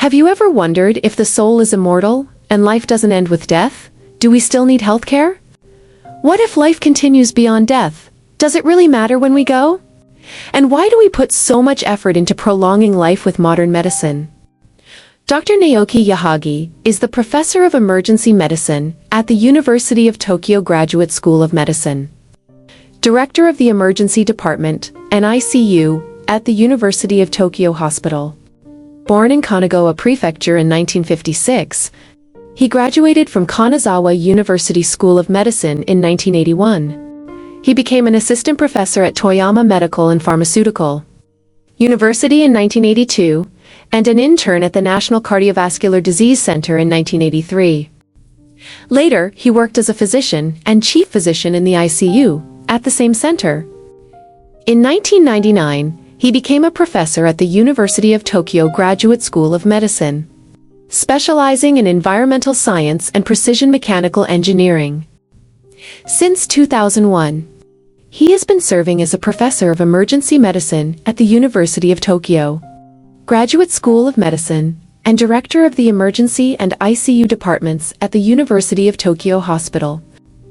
Have you ever wondered if the soul is immortal and life doesn't end with death? Do we still need healthcare? What if life continues beyond death? Does it really matter when we go? And why do we put so much effort into prolonging life with modern medicine? Dr. Naoki Yahagi is the professor of emergency medicine at the University of Tokyo Graduate School of Medicine, director of the Emergency Department and ICU at the University of Tokyo Hospital. Born in Kanagawa Prefecture in 1956, he graduated from Kanazawa University School of Medicine in 1981. He became an assistant professor at Toyama Medical and Pharmaceutical University in 1982, and an intern at the National Cardiovascular Disease Center in 1983. Later, he worked as a physician and chief physician in the ICU at the same center. In 1999, he became a professor at the University of Tokyo Graduate School of Medicine, specializing in environmental science and precision mechanical engineering. Since 2001, he has been serving as a professor of emergency medicine at the University of Tokyo Graduate School of Medicine and director of the Emergency and ICU Departments at the University of Tokyo Hospital.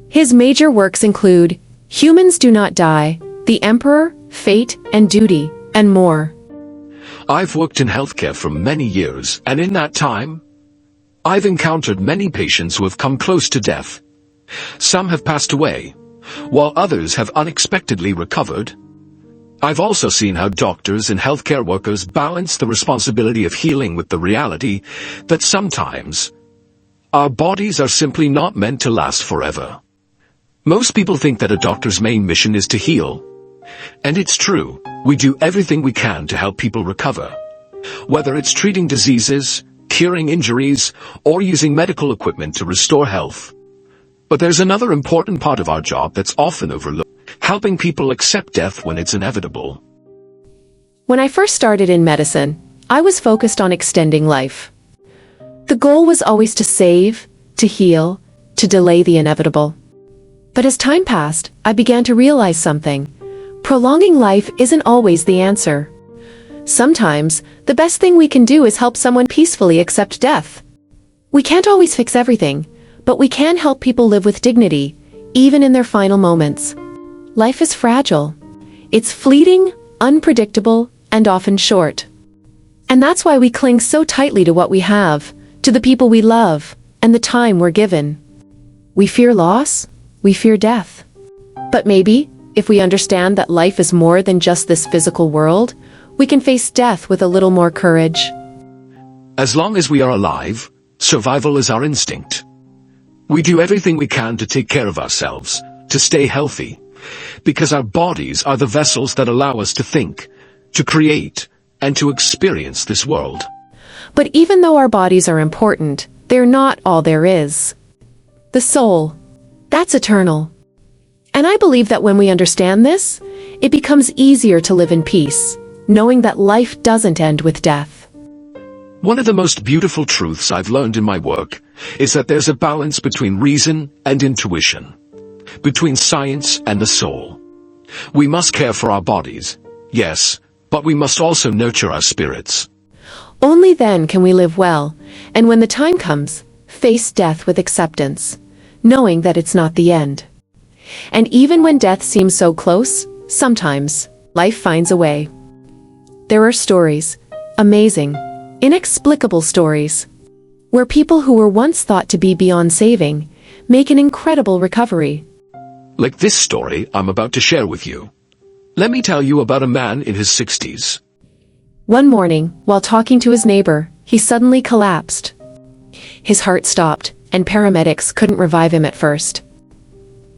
His major works include Humans Do Not Die, The Emperor, Fate and Duty, and more. I've worked in healthcare for many years, and in that time, I've encountered many patients who have come close to death. Some have passed away, while others have unexpectedly recovered. I've also seen how doctors and healthcare workers balance the responsibility of healing with the reality that sometimes our bodies are simply not meant to last forever. Most people think that a doctor's main mission is to heal. And it's true, we do everything we can to help people recover. Whether it's treating diseases, curing injuries, or using medical equipment to restore health. But there's another important part of our job that's often overlooked, helping people accept death when it's inevitable. When I first started in medicine, I was focused on extending life. The goal was always to save, to heal, to delay the inevitable. But as time passed, I began to realize something. Prolonging life isn't always the answer. Sometimes, the best thing we can do is help someone peacefully accept death. We can't always fix everything, but we can help people live with dignity, even in their final moments. Life is fragile. It's fleeting, unpredictable, and often short. And that's why we cling so tightly to what we have, to the people we love, and the time we're given. We fear loss, we fear death. But maybe, if we understand that life is more than just this physical world, we can face death with a little more courage. As long as we are alive, survival is our instinct. We do everything we can to take care of ourselves, to stay healthy, because our bodies are the vessels that allow us to think, to create, and to experience this world. But even though our bodies are important, they're not all there is. The soul, that's eternal. And I believe that when we understand this, it becomes easier to live in peace, knowing that life doesn't end with death. One of the most beautiful truths I've learned in my work is that there's a balance between reason and intuition, between science and the soul. We must care for our bodies, yes, but we must also nurture our spirits. Only then can we live well, and when the time comes, face death with acceptance, knowing that it's not the end. And even when death seems so close, sometimes, life finds a way. There are stories, amazing, inexplicable stories, where people who were once thought to be beyond saving, make an incredible recovery. Like this story I'm about to share with you. Let me tell you about a man in his 60s. One morning, while talking to his neighbor, he suddenly collapsed. His heart stopped, and paramedics couldn't revive him at first.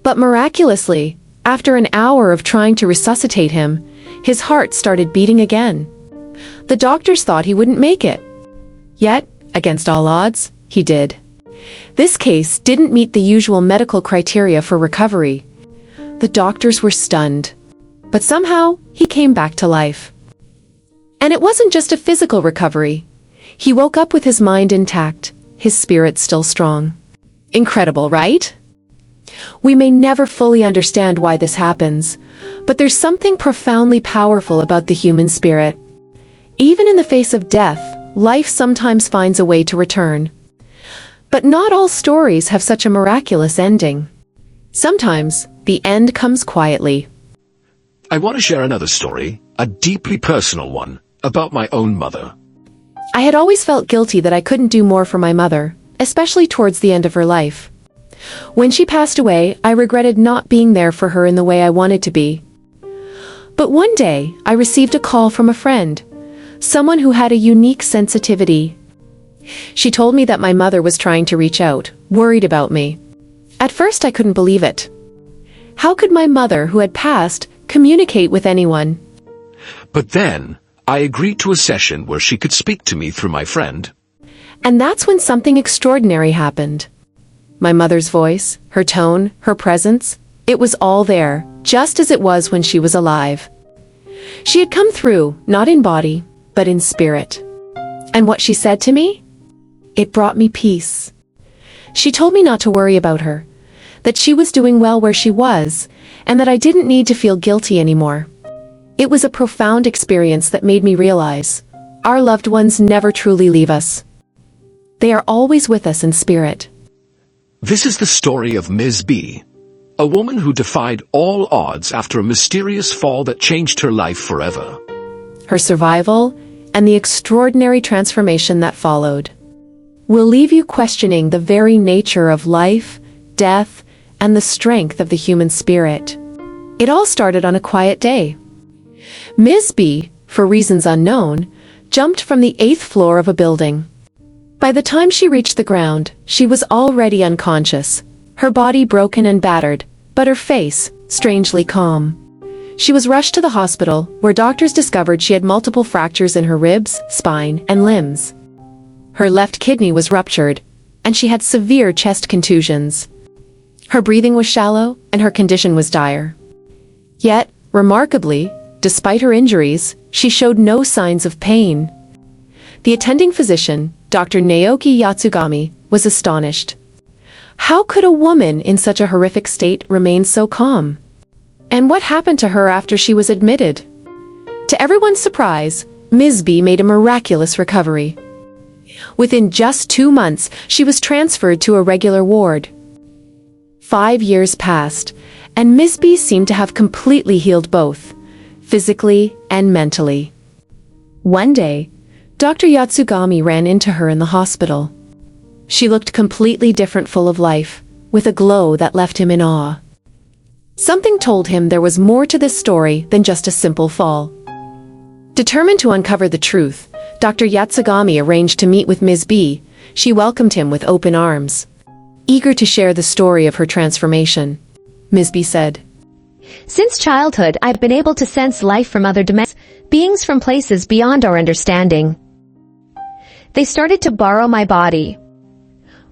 But miraculously, after an hour of trying to resuscitate him, his heart started beating again. The doctors thought he wouldn't make it. Yet, against all odds, he did. This case didn't meet the usual medical criteria for recovery. The doctors were stunned. But somehow, he came back to life. And it wasn't just a physical recovery. He woke up with his mind intact, his spirit still strong. Incredible, right? We may never fully understand why this happens, but there's something profoundly powerful about the human spirit. Even in the face of death, life sometimes finds a way to return. But not all stories have such a miraculous ending. Sometimes, the end comes quietly. I want to share another story, a deeply personal one, about my own mother. I had always felt guilty that I couldn't do more for my mother, especially towards the end of her life. When she passed away, I regretted not being there for her in the way I wanted to be. But one day, I received a call from a friend, someone who had a unique sensitivity. She told me that my mother was trying to reach out, worried about me. At first I couldn't believe it. How could my mother, who had passed, communicate with anyone? But then, I agreed to a session where she could speak to me through my friend. And that's when something extraordinary happened. My mother's voice, her tone, her presence, it was all there, just as it was when she was alive. She had come through, not in body, but in spirit. And what she said to me? It brought me peace. She told me not to worry about her, that she was doing well where she was, and that I didn't need to feel guilty anymore. It was a profound experience that made me realize, our loved ones never truly leave us. They are always with us in spirit. This is the story of Ms. B, a woman who defied all odds after a mysterious fall that changed her life forever. Her survival, and the extraordinary transformation that followed, will leave you questioning the very nature of life, death, and the strength of the human spirit. It all started on a quiet day. Ms. B, for reasons unknown, jumped from the 8th floor of a building. By the time she reached the ground, she was already unconscious, her body broken and battered, but her face, strangely calm. She was rushed to the hospital, where doctors discovered she had multiple fractures in her ribs, spine, and limbs. Her left kidney was ruptured, and she had severe chest contusions. Her breathing was shallow, and her condition was dire. Yet, remarkably, despite her injuries, she showed no signs of pain. The attending physician, Dr. Naoki Yahagi, was astonished. How could a woman in such a horrific state remain so calm? And what happened to her after she was admitted? To everyone's surprise, Ms. B made a miraculous recovery. Within just 2 months, she was transferred to a regular ward. 5 years passed, and Ms. B seemed to have completely healed both, physically and mentally. One day, Dr. Yatsugami ran into her in the hospital. She looked completely different, full of life, with a glow that left him in awe. Something told him there was more to this story than just a simple fall. Determined to uncover the truth, Dr. Yatsugami arranged to meet with Ms. B. She welcomed him with open arms. Eager to share the story of her transformation, Ms. B said, "Since childhood, I've been able to sense life from other dimensions, beings from places beyond our understanding. They started to borrow my body.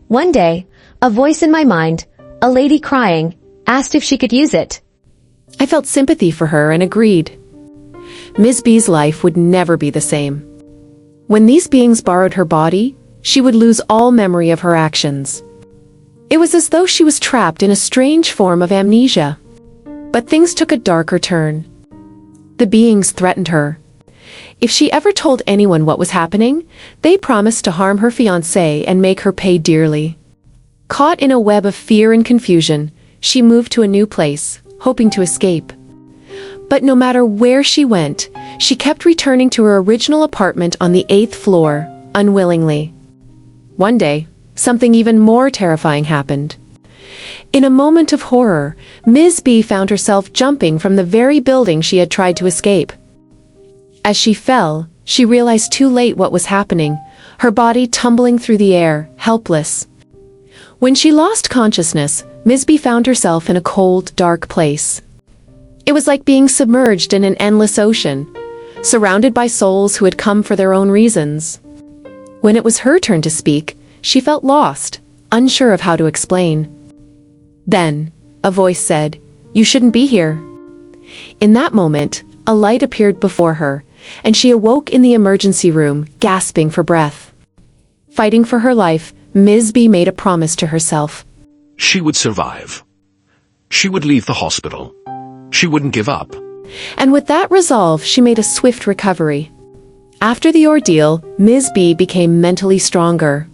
One day, a voice in my mind, a lady crying, asked if she could use it. I felt sympathy for her and agreed. Ms. B's life would never be the same. When these beings borrowed her body, she would lose all memory of her actions. It was as though she was trapped in a strange form of amnesia. But things took a darker turn. The beings threatened her. If she ever told anyone what was happening, they promised to harm her fiancé and make her pay dearly. Caught in a web of fear and confusion, she moved to a new place, hoping to escape. But no matter where she went, she kept returning to her original apartment on the 8th floor, unwillingly. One day, something even more terrifying happened. In a moment of horror, Ms. B found herself jumping from the very building she had tried to escape. As she fell, she realized too late what was happening, her body tumbling through the air, helpless. When she lost consciousness, Ms. B found herself in a cold, dark place. It was like being submerged in an endless ocean, surrounded by souls who had come for their own reasons. When it was her turn to speak, she felt lost, unsure of how to explain. Then, a voice said, "You shouldn't be here." In that moment, a light appeared before her, and she awoke in the emergency room, gasping for breath. Fighting for her life, Ms. B made a promise to herself. She would survive. She would leave the hospital. She wouldn't give up. And with that resolve, she made a swift recovery. After the ordeal, Ms. B became mentally stronger.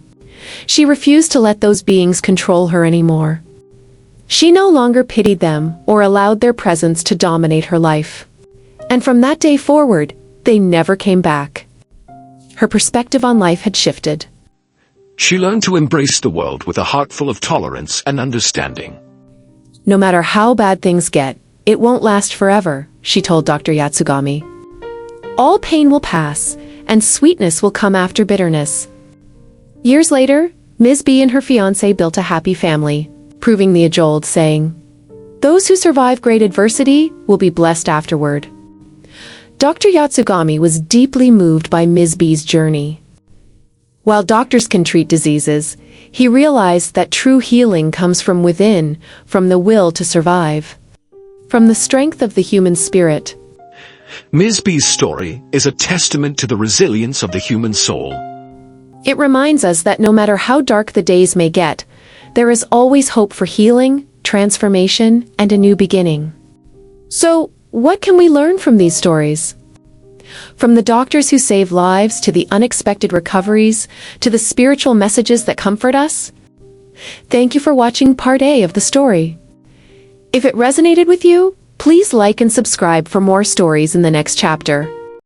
She refused to let those beings control her anymore. She no longer pitied them or allowed their presence to dominate her life. And from that day forward, they never came back. Her perspective on life had shifted. She learned to embrace the world with a heart full of tolerance and understanding. No matter how bad things get, it won't last forever, she told Dr. Yatsugami. All pain will pass, and sweetness will come after bitterness. Years later, Ms. B and her fiancé built a happy family, proving the age-old saying, "Those who survive great adversity will be blessed afterward." Dr. Yatsugami was deeply moved by Ms. B's journey. While doctors can treat diseases, he realized that true healing comes from within, from the will to survive, from the strength of the human spirit. Ms. B's story is a testament to the resilience of the human soul. It reminds us that no matter how dark the days may get, there is always hope for healing, transformation, and a new beginning. So, what can we learn from these stories? From the doctors who save lives to the unexpected recoveries to the spiritual messages that comfort us? Thank you for watching part A of the story. If it resonated with you, please like and subscribe for more stories in the next chapter.